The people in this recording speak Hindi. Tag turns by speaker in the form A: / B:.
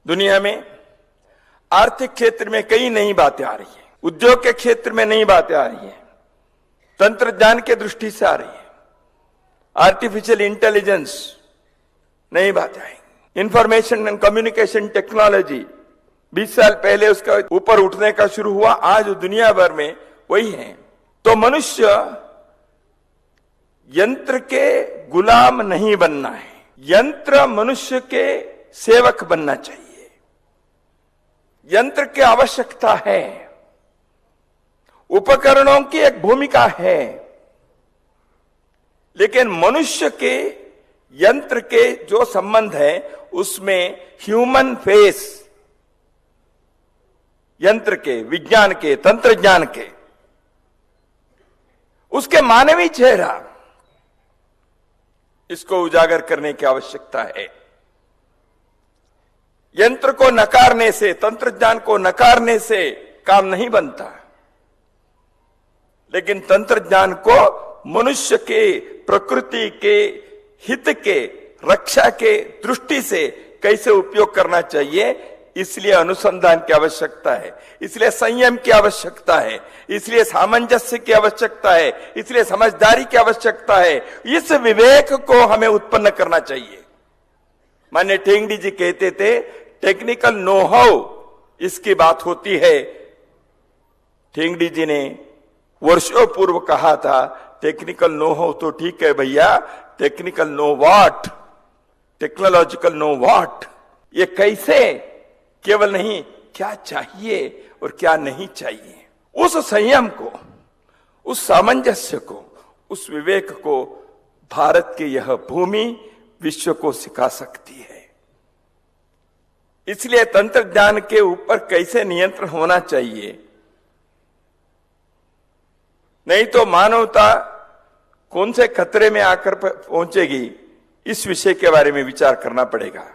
A: दुनिया में आर्थिक क्षेत्र में कई नई बातें आ रही है, उद्योग के क्षेत्र में नई बातें आ रही है, तंत्रज्ञान के दृष्टि से आ रही है, आर्टिफिशियल इंटेलिजेंस नई बातें आएंगी, इंफॉर्मेशन एंड कम्युनिकेशन टेक्नोलॉजी 20 साल पहले उसका ऊपर उठने का शुरू हुआ, आज दुनिया भर में वही है। तो मनुष्य यंत्र के गुलाम नहीं बनना है, यंत्र मनुष्य के सेवक बनना चाहिए। यंत्र की आवश्यकता है, उपकरणों की एक भूमिका है, लेकिन मनुष्य के यंत्र के जो संबंध है उसमें ह्यूमन फेस, यंत्र के, विज्ञान के, तंत्रज्ञान के, उसके मानवीय चेहरा, इसको उजागर करने की आवश्यकता है। यंत्र को नकारने से, तंत्रज्ञान को नकारने से काम नहीं बनता, लेकिन तंत्रज्ञान को मनुष्य के, प्रकृति के हित के, रक्षा के दृष्टि से कैसे उपयोग करना चाहिए, इसलिए अनुसंधान की आवश्यकता है, इसलिए संयम की आवश्यकता है, इसलिए सामंजस्य की आवश्यकता है, इसलिए समझदारी की आवश्यकता है। इस विवेक को हमें उत्पन्न करना चाहिए। माननीय ठेंगड़ी जी कहते थे टेक्निकल नो हाउ इसकी बात होती है। ठेंगड़ी जी ने वर्षों पूर्व कहा था टेक्निकल नो हाउ तो ठीक है भैया, technical know what, technological know what, ये कैसे, केवल नहीं क्या चाहिए और क्या नहीं चाहिए। उस संयम को, उस सामंजस्य को, उस विवेक को भारत की यह भूमि विश्व को सिखा सकती है। इसलिए तंत्रज्ञान के ऊपर कैसे नियंत्रण होना चाहिए, नहीं तो मानवता कौन से खतरे में आकर पहुंचेगी, इस विषय के बारे में विचार करना पड़ेगा।